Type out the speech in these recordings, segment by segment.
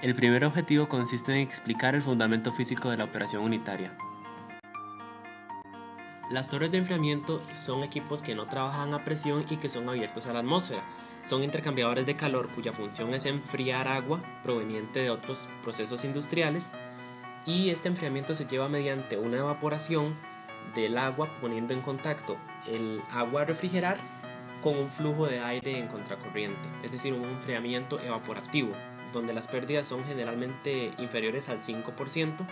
El primer objetivo consiste en explicar el fundamento físico de la operación unitaria. Las torres de enfriamiento son equipos que no trabajan a presión y que son abiertos a la atmósfera. Son intercambiadores de calor cuya función es enfriar agua proveniente de otros procesos industriales, y este enfriamiento se lleva mediante una evaporación del agua poniendo en contacto el agua a refrigerar con un flujo de aire en contracorriente, es decir, un enfriamiento evaporativo, donde las pérdidas son generalmente inferiores al 5%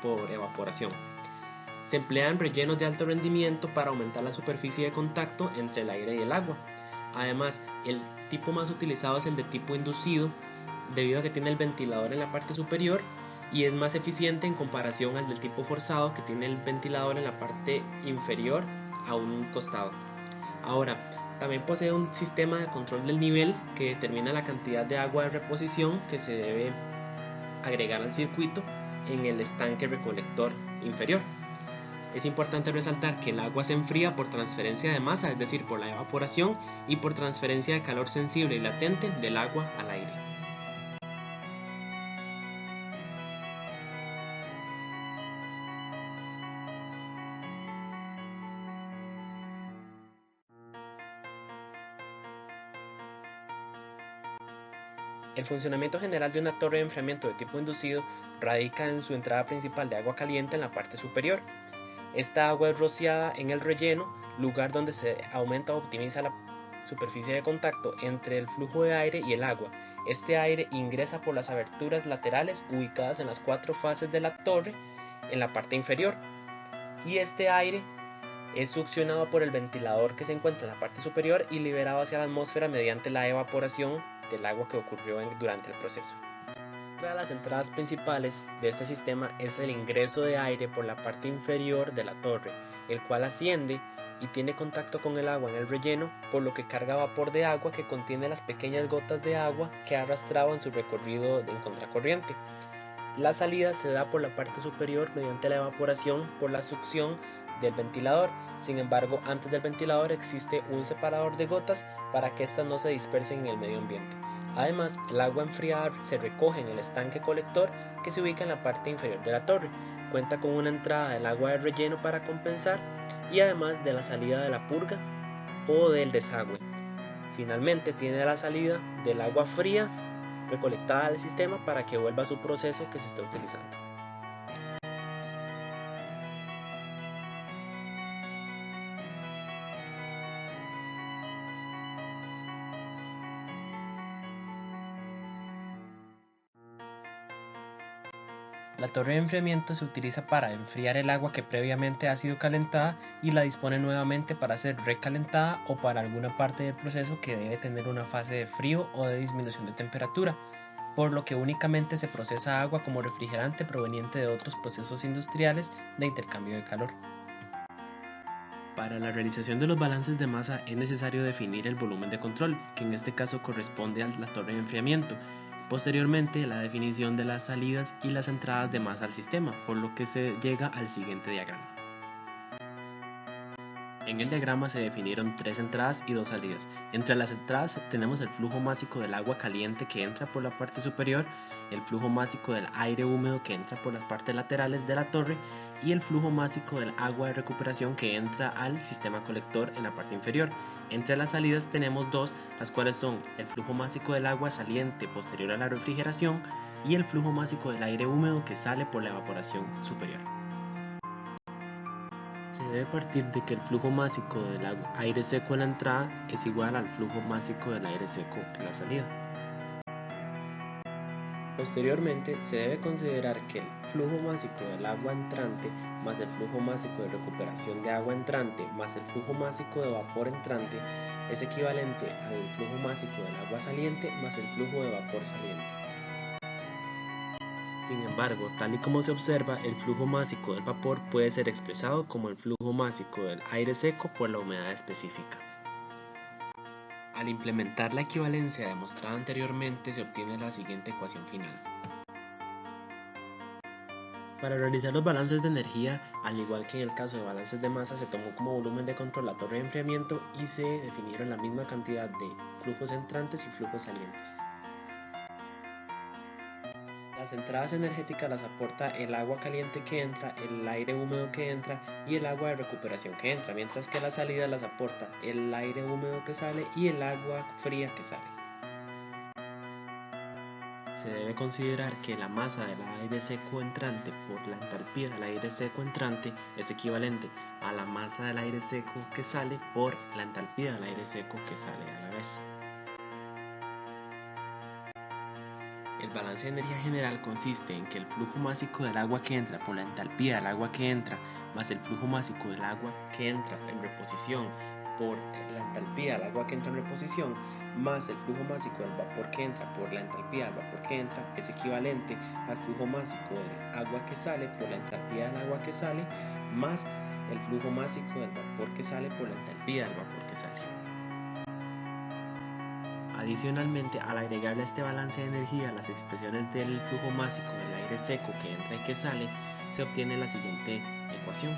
por evaporación. Se emplean rellenos de alto rendimiento para aumentar la superficie de contacto entre el aire y el agua. Además, el tipo más utilizado es el de tipo inducido, debido a que tiene el ventilador en la parte superior y es más eficiente en comparación al del tipo forzado, que tiene el ventilador en la parte inferior a un costado. Ahora, también posee un sistema de control del nivel que determina la cantidad de agua de reposición que se debe agregar al circuito en el estanque recolector inferior. Es importante resaltar que el agua se enfría por transferencia de masa, es decir, por la evaporación, y por transferencia de calor sensible y latente del agua al aire. El funcionamiento general de una torre de enfriamiento de tipo inducido radica en su entrada principal de agua caliente en la parte superior. Esta agua es rociada en el relleno, lugar donde se aumenta o optimiza la superficie de contacto entre el flujo de aire y el agua. Este aire ingresa por las aberturas laterales ubicadas en las 4 fases de la torre en la parte inferior, y este aire es succionado por el ventilador que se encuentra en la parte superior y liberado hacia la atmósfera mediante la evaporación del agua que ocurrió durante el proceso. Otra de las entradas principales de este sistema es el ingreso de aire por la parte inferior de la torre, el cual asciende y tiene contacto con el agua en el relleno, por lo que carga vapor de agua que contiene las pequeñas gotas de agua que ha arrastrado en su recorrido en contracorriente. La salida se da por la parte superior mediante la evaporación por la succión del ventilador. Sin embargo, antes del ventilador existe un separador de gotas para que éstas no se dispersen en el medio ambiente. Además, el agua enfriada se recoge en el estanque colector que se ubica en la parte inferior de la torre. Cuenta con una entrada del agua de relleno para compensar, y además de la salida de la purga o del desagüe. Finalmente tiene la salida del agua fría recolectada al sistema para que vuelva a su proceso que se está utilizando. La torre de enfriamiento se utiliza para enfriar el agua que previamente ha sido calentada y la dispone nuevamente para ser recalentada o para alguna parte del proceso que debe tener una fase de frío o de disminución de temperatura, por lo que únicamente se procesa agua como refrigerante proveniente de otros procesos industriales de intercambio de calor. Para la realización de los balances de masa es necesario definir el volumen de control, que en este caso corresponde a la torre de enfriamiento. Posteriormente, la definición de las salidas y las entradas de masa al sistema, por lo que se llega al siguiente diagrama. En el diagrama se definieron 3 entradas y 2 salidas. Entre las entradas tenemos el flujo másico del agua caliente que entra por la parte superior, el flujo másico del aire húmedo que entra por las partes laterales de la torre y el flujo másico del agua de recuperación que entra al sistema colector en la parte inferior. Entre las salidas tenemos 2, las cuales son el flujo másico del agua saliente posterior a la refrigeración y el flujo másico del aire húmedo que sale por la evaporación superior. Se debe partir de que el flujo másico del aire seco en la entrada es igual al flujo másico del aire seco en la salida. Posteriormente, se debe considerar que el flujo másico del agua entrante más el flujo másico de recuperación de agua entrante más el flujo másico de vapor entrante es equivalente al flujo másico del agua saliente más el flujo de vapor saliente. Sin embargo, tal y como se observa, el flujo másico del vapor puede ser expresado como el flujo másico del aire seco por la humedad específica. Al implementar la equivalencia demostrada anteriormente, se obtiene la siguiente ecuación final. Para realizar los balances de energía, al igual que en el caso de balances de masa, se tomó como volumen de control la torre de enfriamiento y se definieron la misma cantidad de flujos entrantes y flujos salientes. Las entradas energéticas las aporta el agua caliente que entra, el aire húmedo que entra y el agua de recuperación que entra, mientras que las salidas las aporta el aire húmedo que sale y el agua fría que sale. Se debe considerar que la masa del aire seco entrante por la entalpía del aire seco entrante es equivalente a la masa del aire seco que sale por la entalpía del aire seco que sale a la vez. El balance de energía general consiste en que el flujo másico del agua que entra por la entalpía del agua que entra más el flujo másico del agua que entra en reposición por la entalpía del agua que entra en reposición más el flujo másico del vapor que entra por la entalpía del vapor que entra es equivalente al flujo másico del agua que sale por la entalpía del agua que sale más el flujo másico del vapor que sale por la entalpía del vapor que sale. Adicionalmente, al agregarle a este balance de energía las expresiones del flujo másico del aire seco que entra y que sale, se obtiene la siguiente ecuación.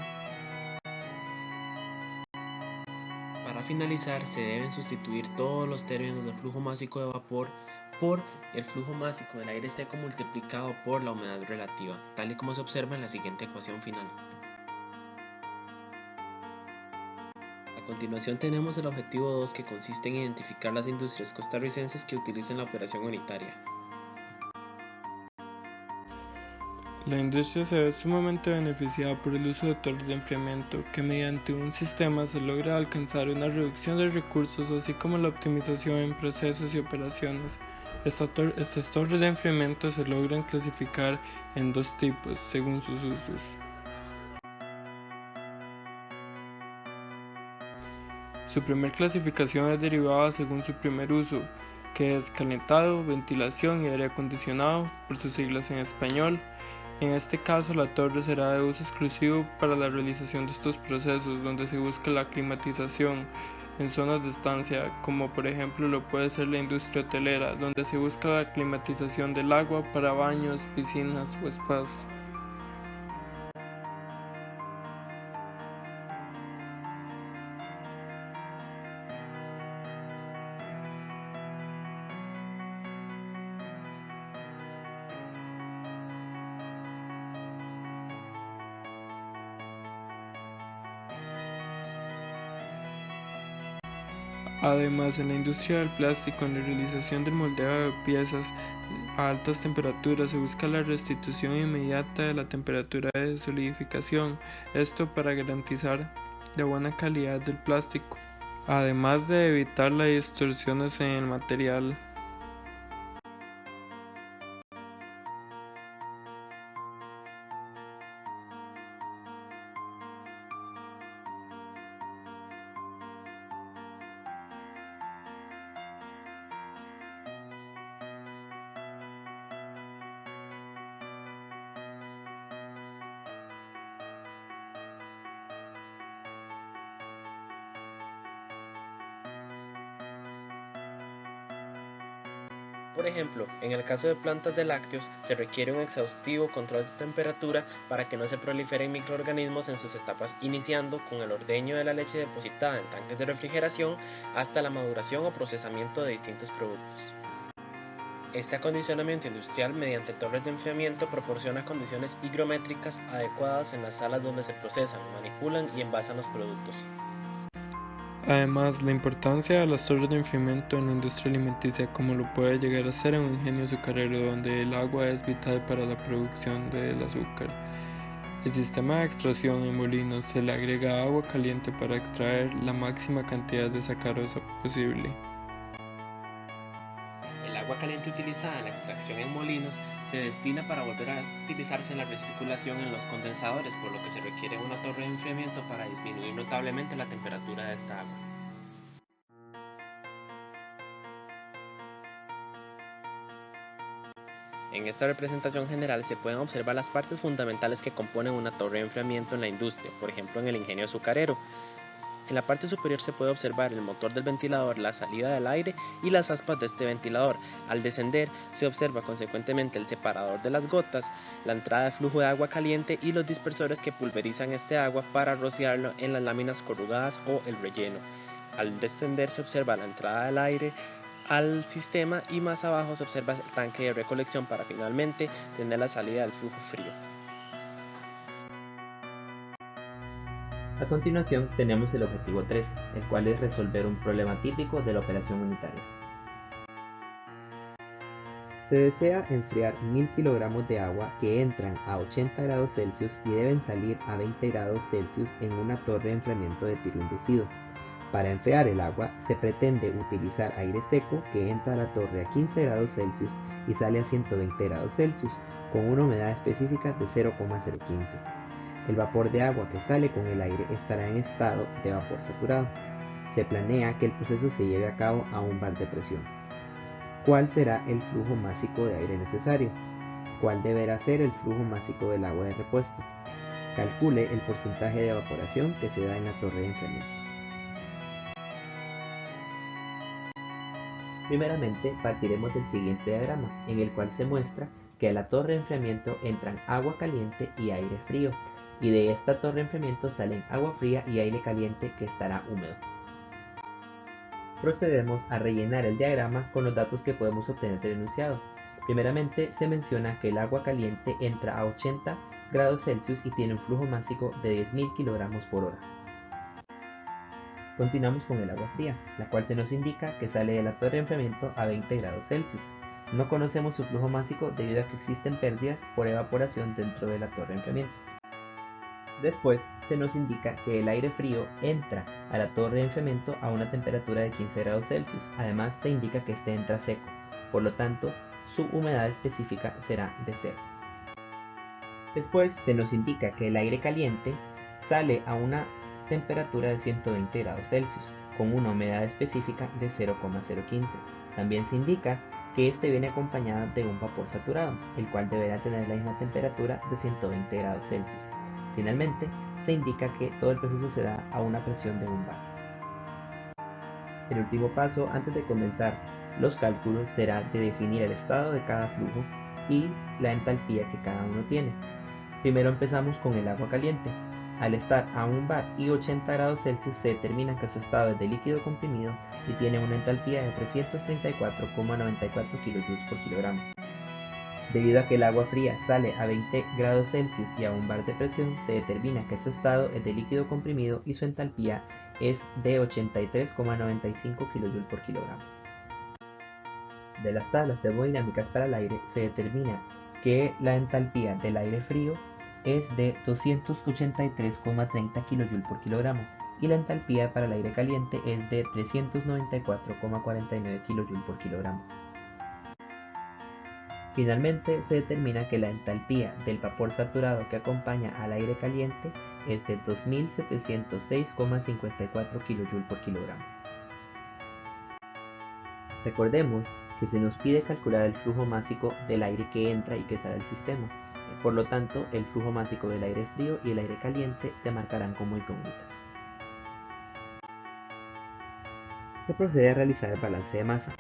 Para finalizar, se deben sustituir todos los términos del flujo másico de vapor por el flujo másico del aire seco multiplicado por la humedad relativa, tal y como se observa en la siguiente ecuación final. A continuación tenemos el objetivo 2 que consiste en identificar las industrias costarricenses que utilicen la operación unitaria. La industria se ve sumamente beneficiada por el uso de torres de enfriamiento, que mediante un sistema se logra alcanzar una reducción de recursos, así como la optimización en procesos y operaciones. Estas torres de enfriamiento se logran clasificar en dos tipos, según sus usos. Su primer clasificación es derivada según su primer uso, que es calentado, ventilación y aire acondicionado, por sus siglas en español. En este caso, la torre será de uso exclusivo para la realización de estos procesos, donde se busca la climatización en zonas de estancia, como por ejemplo lo puede ser la industria hotelera, donde se busca la climatización del agua para baños, piscinas o spas. Además, en la industria del plástico, en la realización del moldeo de piezas a altas temperaturas, se busca la restitución inmediata de la temperatura de solidificación, esto para garantizar la buena calidad del plástico, además de evitar las distorsiones en el material. Por ejemplo, en el caso de plantas de lácteos, se requiere un exhaustivo control de temperatura para que no se proliferen microorganismos en sus etapas, iniciando con el ordeño de la leche depositada en tanques de refrigeración hasta la maduración o procesamiento de distintos productos. Este acondicionamiento industrial mediante torres de enfriamiento proporciona condiciones higrométricas adecuadas en las salas donde se procesan, manipulan y envasan los productos. Además, la importancia de las torres de enfriamiento en la industria alimenticia, como lo puede llegar a ser en un ingenio azucarero donde el agua es vital para la producción del azúcar. El sistema de extracción en molinos se le agrega agua caliente para extraer la máxima cantidad de sacarosa posible. El agua caliente utilizada en la extracción en molinos se destina para volver a utilizarse en la recirculación en los condensadores, por lo que se requiere una torre de enfriamiento para disminuir notablemente la temperatura de esta agua. En esta representación general se pueden observar las partes fundamentales que componen una torre de enfriamiento en la industria, por ejemplo en el ingenio azucarero. En la parte superior se puede observar el motor del ventilador, la salida del aire y las aspas de este ventilador. Al descender se observa consecuentemente el separador de las gotas, la entrada de flujo de agua caliente y los dispersores que pulverizan este agua para rociarlo en las láminas corrugadas o el relleno. Al descender se observa la entrada del aire al sistema y más abajo se observa el tanque de recolección para finalmente tener la salida del flujo frío. A continuación tenemos el objetivo 3, el cual es resolver un problema típico de la operación unitaria. Se desea enfriar 1000 kilogramos de agua que entran a 80 grados Celsius y deben salir a 20 grados Celsius en una torre de enfriamiento de tiro inducido. Para enfriar el agua se pretende utilizar aire seco que entra a la torre a 15 grados Celsius y sale a 120 grados Celsius con una humedad específica de 0,015. El vapor de agua que sale con el aire estará en estado de vapor saturado. Se planea que el proceso se lleve a cabo a un bar de presión. ¿Cuál será el flujo másico de aire necesario? ¿Cuál deberá ser el flujo másico del agua de repuesto? Calcule el porcentaje de evaporación que se da en la torre de enfriamiento. Primeramente, partiremos del siguiente diagrama, en el cual se muestra que a la torre de enfriamiento entran agua caliente y aire frío, y de esta torre de enfriamiento salen agua fría y aire caliente que estará húmedo. Procedemos a rellenar el diagrama con los datos que podemos obtener del enunciado. Primeramente se menciona que el agua caliente entra a 80 grados Celsius y tiene un flujo másico de 10.000 kilogramos por hora. Continuamos con el agua fría, la cual se nos indica que sale de la torre de enfriamiento a 20 grados Celsius. No conocemos su flujo másico debido a que existen pérdidas por evaporación dentro de la torre de enfriamiento. Después se nos indica que el aire frío entra a la torre de enfriamiento a una temperatura de 15 grados Celsius. Además se indica que este entra seco, por lo tanto su humedad específica será de 0. Después se nos indica que el aire caliente sale a una temperatura de 120 grados Celsius con una humedad específica de 0,015. También se indica que este viene acompañado de un vapor saturado, el cual deberá tener la misma temperatura de 120 grados Celsius. Finalmente, se indica que todo el proceso se da a una presión de un bar. El último paso antes de comenzar los cálculos será de definir el estado de cada flujo y la entalpía que cada uno tiene. Primero empezamos con el agua caliente. Al estar a un bar y 80 grados Celsius se determina que su estado es de líquido comprimido y tiene una entalpía de 334,94 kJ por kilogramo. Debido a que el agua fría sale a 20 grados Celsius y a un bar de presión, se determina que su estado es de líquido comprimido y su entalpía es de 83,95 kJ por kilogramo. De las tablas termodinámicas para el aire se determina que la entalpía del aire frío es de 283,30 kJ por kilogramo y la entalpía para el aire caliente es de 394,49 kJ por kilogramo. Finalmente se determina que la entalpía del vapor saturado que acompaña al aire caliente es de 2706,54 kJ por kilogramo. Recordemos que se nos pide calcular el flujo másico del aire que entra y que sale del sistema. Por lo tanto, el flujo másico del aire frío y el aire caliente se marcarán como incógnitas. Se procede a realizar el balance de masa.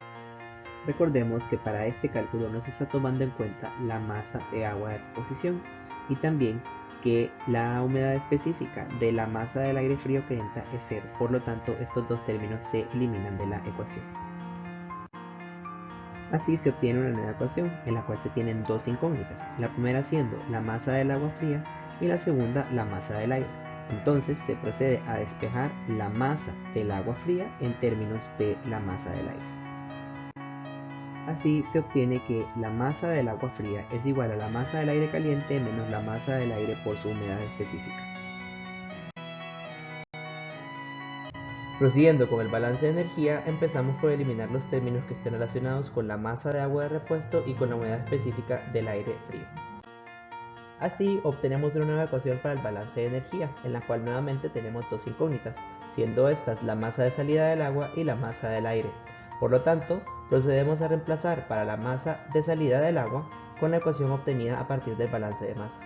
Recordemos que para este cálculo no se está tomando en cuenta la masa de agua de reposición y también que la humedad específica de la masa del aire frío que entra es 0, por lo tanto estos dos términos se eliminan de la ecuación. Así se obtiene una nueva ecuación en la cual se tienen dos incógnitas, la primera siendo la masa del agua fría y la segunda la masa del aire. Entonces se procede a despejar la masa del agua fría en términos de la masa del aire. Así se obtiene que la masa del agua fría es igual a la masa del aire caliente menos la masa del aire por su humedad específica. Prosiguiendo con el balance de energía, empezamos por eliminar los términos que estén relacionados con la masa de agua de repuesto y con la humedad específica del aire frío. Así obtenemos una nueva ecuación para el balance de energía, en la cual nuevamente tenemos dos incógnitas, siendo estas la masa de salida del agua y la masa del aire. Por lo tanto, procedemos a reemplazar para la masa de salida del agua con la ecuación obtenida a partir del balance de masa.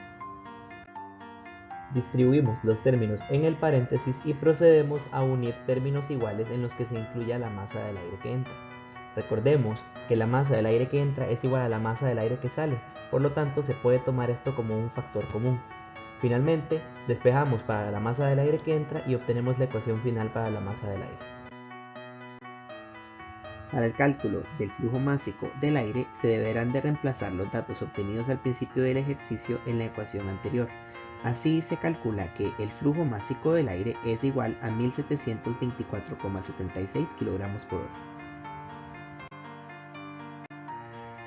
Distribuimos los términos en el paréntesis y procedemos a unir términos iguales en los que se incluya la masa del aire que entra. Recordemos que la masa del aire que entra es igual a la masa del aire que sale, por lo tanto se puede tomar esto como un factor común. Finalmente, despejamos para la masa del aire que entra y obtenemos la ecuación final para la masa del aire. Para el cálculo del flujo másico del aire se deberán de reemplazar los datos obtenidos al principio del ejercicio en la ecuación anterior. Así se calcula que el flujo másico del aire es igual a 1724,76 kg por hora.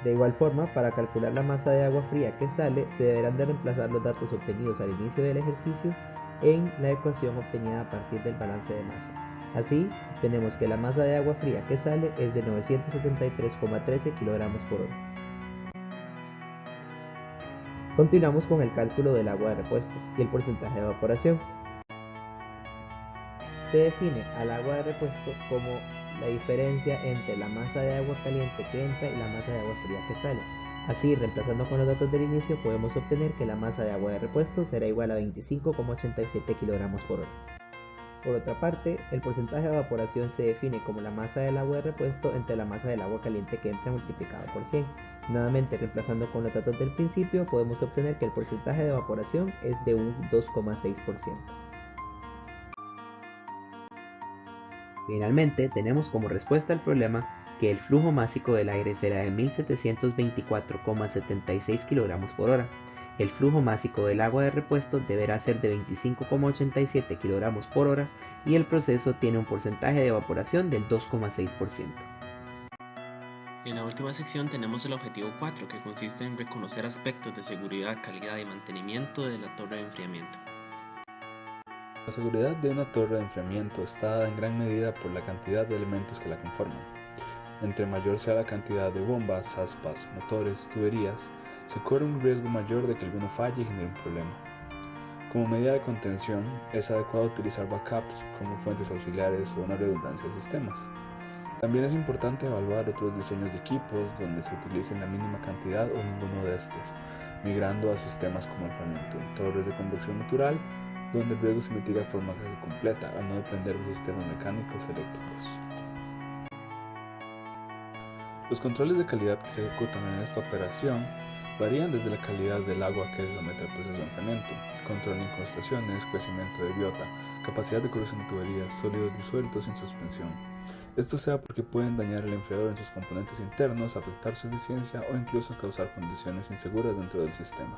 De igual forma, para calcular la masa de agua fría que sale, se deberán de reemplazar los datos obtenidos al inicio del ejercicio en la ecuación obtenida a partir del balance de masa. Así, obtenemos que la masa de agua fría que sale es de 973,13 kg por hora. Continuamos con el cálculo del agua de repuesto y el porcentaje de evaporación. Se define al agua de repuesto como la diferencia entre la masa de agua caliente que entra y la masa de agua fría que sale. Así, reemplazando con los datos del inicio, podemos obtener que la masa de agua de repuesto será igual a 25,87 kg por hora. Por otra parte, el porcentaje de evaporación se define como la masa del agua de repuesto entre la masa del agua caliente que entra multiplicado por 100. Nuevamente, reemplazando con los datos del principio, podemos obtener que el porcentaje de evaporación es de un 2,6%. Finalmente, tenemos como respuesta al problema que el flujo másico del aire será de 1724,76 kg por hora. El flujo másico del agua de repuesto deberá ser de 25,87 kg por hora y el proceso tiene un porcentaje de evaporación del 2,6%. En la última sección tenemos el objetivo 4, que consiste en reconocer aspectos de seguridad, calidad y mantenimiento de la torre de enfriamiento. La seguridad de una torre de enfriamiento está dada en gran medida por la cantidad de elementos que la conforman. Entre mayor sea la cantidad de bombas, aspas, motores, tuberías, se corre un riesgo mayor de que alguno falle y genere un problema. Como medida de contención, es adecuado utilizar backups como fuentes auxiliares o una redundancia de sistemas. También es importante evaluar otros diseños de equipos donde se utilice la mínima cantidad o ninguno de estos, migrando a sistemas como enfriamiento en torres de convección natural, donde el riesgo se mitiga de forma casi completa al no depender de sistemas mecánicos eléctricos. Los controles de calidad que se ejecutan en esta operación varían desde la calidad del agua que se somete al proceso de enfriamiento, control de incrustaciones, crecimiento de biota, capacidad de corrosión de tuberías, sólidos disueltos sin suspensión. Esto sea porque pueden dañar el enfriador en sus componentes internos, afectar su eficiencia o incluso causar condiciones inseguras dentro del sistema.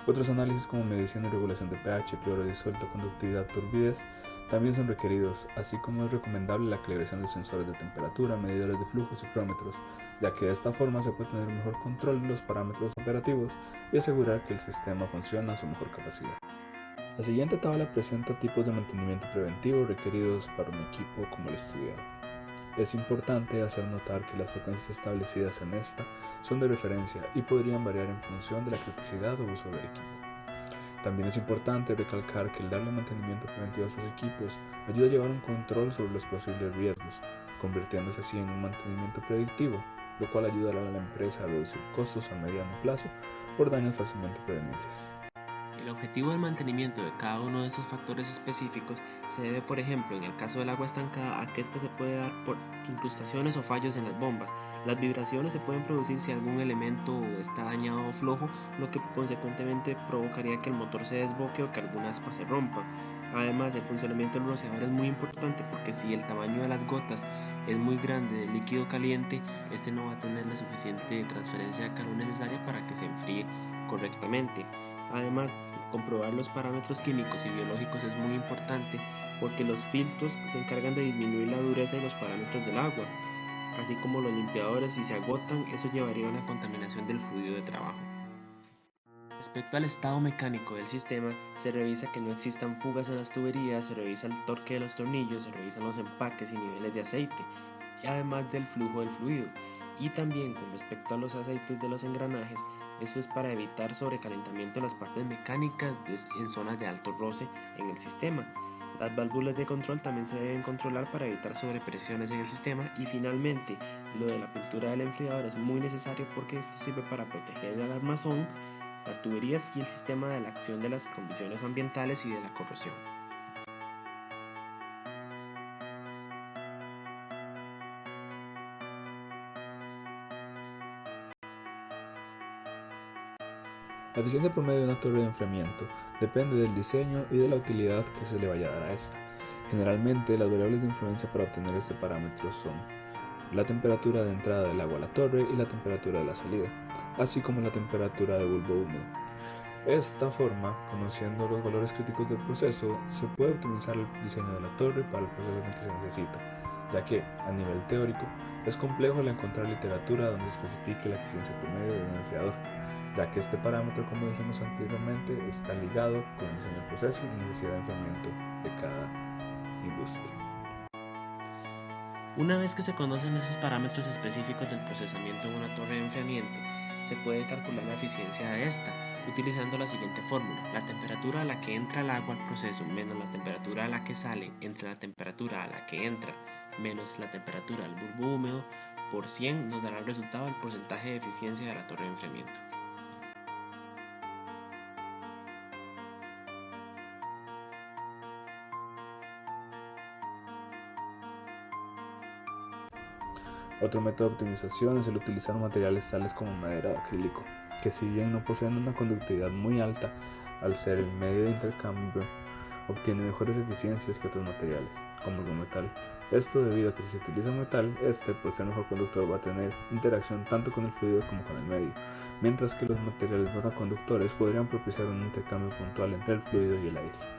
Otros análisis como medición y regulación de pH, cloro disuelto, conductividad, turbidez también son requeridos, así como es recomendable la calibración de sensores de temperatura, medidores de flujos y cronómetros, ya que de esta forma se puede tener un mejor control de los parámetros operativos y asegurar que el sistema funciona a su mejor capacidad. La siguiente tabla presenta tipos de mantenimiento preventivo requeridos para un equipo como el estudiado. Es importante hacer notar que las frecuencias establecidas en esta son de referencia y podrían variar en función de la criticidad o uso del equipo. También es importante recalcar que el darle mantenimiento preventivo a estos equipos ayuda a llevar un control sobre los posibles riesgos, convirtiéndose así en un mantenimiento predictivo, lo cual ayudará a la empresa a reducir costos a mediano plazo por daños fácilmente prevenibles. El objetivo del mantenimiento de cada uno de esos factores específicos se debe, por ejemplo, en el caso del agua estancada, a que éste se puede dar por incrustaciones o fallos en las bombas. Las vibraciones se pueden producir si algún elemento está dañado o flojo, lo que consecuentemente provocaría que el motor se desboque o que alguna aspa se rompa. Además, el funcionamiento del rociador es muy importante porque si el tamaño de las gotas es muy grande de líquido caliente, este no va a tener la suficiente transferencia de calor necesaria para que se enfríe correctamente. Además, comprobar los parámetros químicos y biológicos es muy importante porque los filtros se encargan de disminuir la dureza y los parámetros del agua, así como los limpiadores. Si se agotan, eso llevaría a una contaminación del fluido de trabajo. Respecto al estado mecánico del sistema, se revisa que no existan fugas en las tuberías, se revisa el torque de los tornillos, se revisan los empaques y niveles de aceite, además del flujo del fluido. Y también con respecto a los aceites de los engranajes, esto es para evitar sobrecalentamiento en las partes mecánicas en zonas de alto roce en el sistema. Las válvulas de control también se deben controlar para evitar sobrepresiones en el sistema. Y finalmente, lo de la pintura del enfriador es muy necesario porque esto sirve para proteger el armazón, las tuberías y el sistema de la acción de las condiciones ambientales y de la corrosión. La eficiencia promedio de una torre de enfriamiento depende del diseño y de la utilidad que se le vaya a dar a esta. Generalmente, las variables de influencia para obtener este parámetro son la temperatura de entrada del agua a la torre y la temperatura de la salida, así como la temperatura de bulbo húmedo. De esta forma, conociendo los valores críticos del proceso, se puede optimizar el diseño de la torre para el proceso en el que se necesita, ya que, a nivel teórico, es complejo el encontrar literatura donde se especifique la eficiencia promedio de un enfriador, ya que este parámetro, como dijimos anteriormente, está ligado con el diseño del proceso y necesidad de enfriamiento de cada industria. Una vez que se conocen esos parámetros específicos del procesamiento de una torre de enfriamiento, se puede calcular la eficiencia de esta, utilizando la siguiente fórmula: la temperatura a la que entra el agua al proceso menos la temperatura a la que sale entre la temperatura a la que entra menos la temperatura del bulbo húmedo por 100 nos dará el resultado del porcentaje de eficiencia de la torre de enfriamiento. Otro método de optimización es el utilizar materiales tales como madera o acrílico, que si bien no poseen una conductividad muy alta, al ser el medio de intercambio, obtiene mejores eficiencias que otros materiales, como el metal. Esto debido a que si se utiliza metal, por ser mejor conductor, va a tener interacción tanto con el fluido como con el medio, mientras que los materiales monoconductores podrían propiciar un intercambio puntual entre el fluido y el aire.